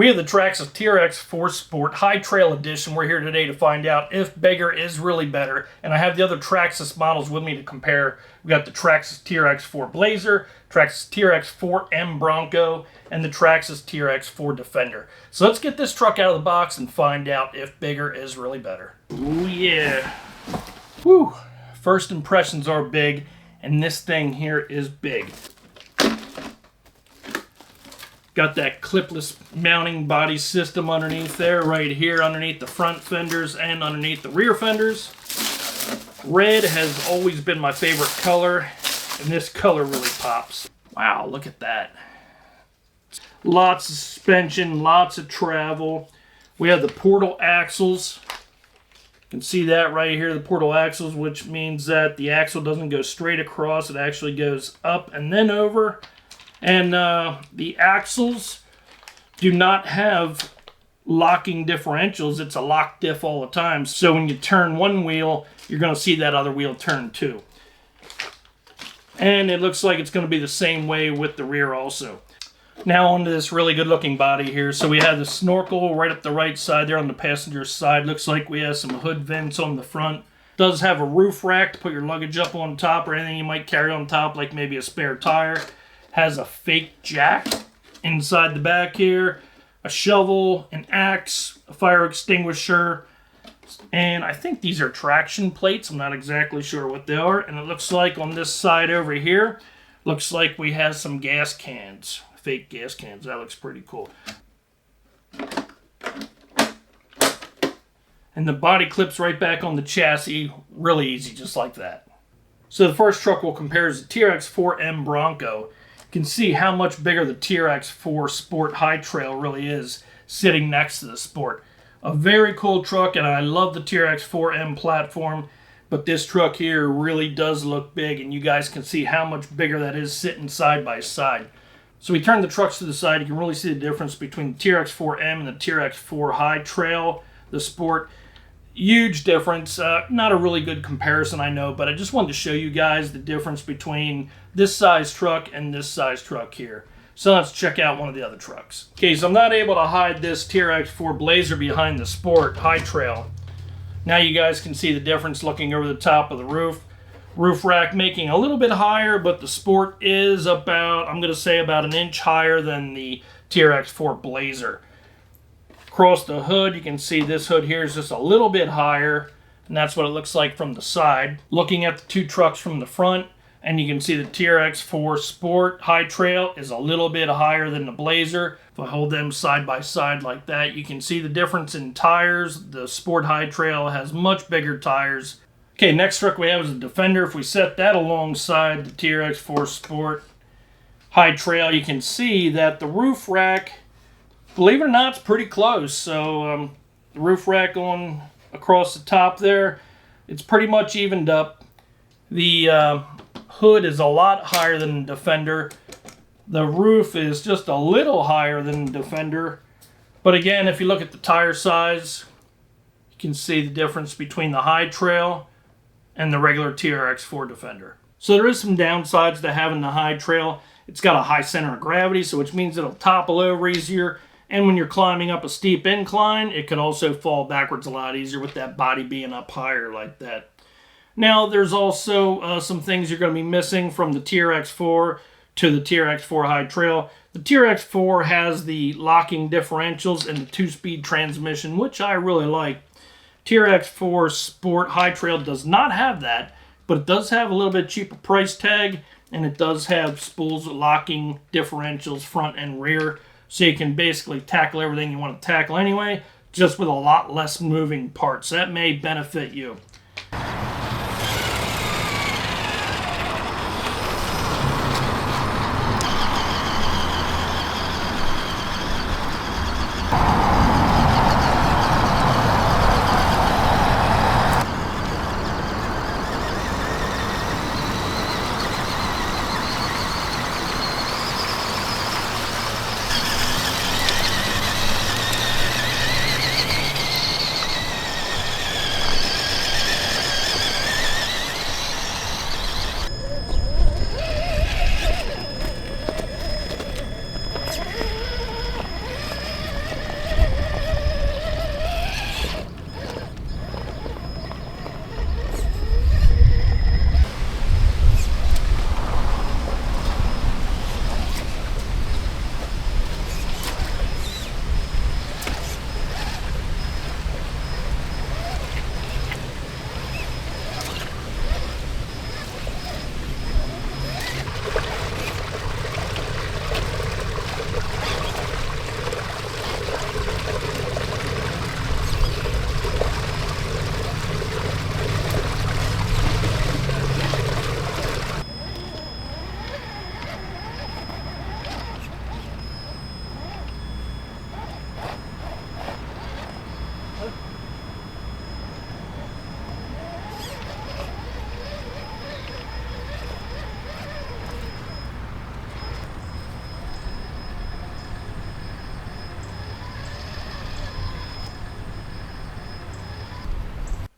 We have the Traxxas TRX4 Sport High Trail Edition. We're here today to find out if bigger is really better. And I have the other Traxxas models with me to compare. We got the Traxxas TRX4 Blazer, Traxxas TRX4M Bronco, and the Traxxas TRX4 Defender. So let's get this truck out of the box and find out if bigger is really better. Ooh yeah. Whew. First impressions are big, and this thing here is big. Got that clipless mounting body system underneath there, right here underneath the front fenders and underneath the rear fenders. Red has always been my favorite color, and this color really pops. Wow, look at that. Lots of suspension, lots of travel. We have the portal axles. You can see that right here, the portal axles, which means that the axle doesn't go straight across. It actually goes up and then over. And the axles do not have locking differentials. It's a lock diff all the time. So when you turn one wheel, you're going to see that other wheel turn too. And it looks like it's going to be the same way with the rear also. Now onto this really good looking body here. So we have the snorkel right up the right side there on the passenger side. Looks like we have some hood vents on the front. Does have a roof rack to put your luggage up on top or anything you might carry on top, like maybe a spare tire. Has a fake jack inside the back here, a shovel, an axe, a fire extinguisher, and I think these are traction plates. I'm not exactly sure what they are. And it looks like on this side over here, looks like we have some gas cans, fake gas cans. That looks pretty cool. And the body clips right back on the chassis, really easy, just like that. So the first truck we'll compare is the TRX4M Bronco. You can see how much bigger the TRX4 Sport High Trail really is sitting next to the Sport. A very cool truck, and I love the TRX4M platform, but this truck here really does look big, and you guys can see how much bigger that is sitting side by side. So we turn the trucks to the side, you can really see the difference between the TRX4M and the TRX4 High Trail, the Sport. Huge difference. Not a really good comparison, I know, but I just wanted to show you guys the difference between this size truck and this size truck here. So let's check out one of the other trucks. Okay, so I'm not able to hide this TRX4 Blazer behind the Sport High Trail. Now you guys can see the difference looking over the top of the roof. Roof rack making a little bit higher, but the Sport is about, I'm going to say about an inch higher than the TRX4 Blazer. Across the hood, you can see this hood here is just a little bit higher, and that's what it looks like from the side. Looking at the two trucks from the front, and you can see the TRX4 Sport High Trail is a little bit higher than the Blazer. If I hold them side by side like that, you can see the difference in tires. The Sport High Trail has much bigger tires. Okay, next truck we have is the Defender. If we set that alongside the TRX4 Sport High Trail, you can see that the roof rack, believe it or not, it's pretty close. So the roof rack on across the top there, it's pretty much evened up. The hood is a lot higher than the Defender. The roof is just a little higher than the Defender. But again, if you look at the tire size, you can see the difference between the High Trail and the regular TRX4 Defender. So there is some downsides to having the High Trail. It's got a high center of gravity, so which means it'll topple over easier. And when you're climbing up a steep incline, it can also fall backwards a lot easier with that body being up higher like that. Now, there's also some things you're going to be missing from the TRX4 to the TRX4 High Trail. The TRX4 has the locking differentials and the 2-speed transmission, which I really like. TRX4 Sport High Trail does not have that, but it does have a little bit cheaper price tag, and it does have spools locking differentials front and rear. So you can basically tackle everything you want to tackle anyway, just with a lot less moving parts. That may benefit you.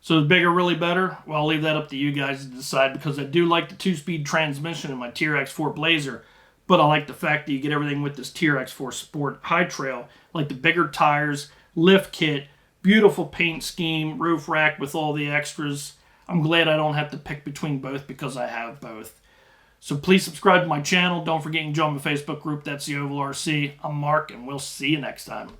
So is bigger really better? Well, I'll leave that up to you guys to decide, because I do like the 2-speed transmission in my TRX4 Blazer, but I like the fact that you get everything with this TRX4 Sport High Trail, like the bigger tires, lift kit, beautiful paint scheme, roof rack with all the extras. I'm glad I don't have to pick between both because I have both. So please subscribe to my channel. Don't forget to join my Facebook group. That's the Ovalrc. I'm Mark, and we'll see you next time.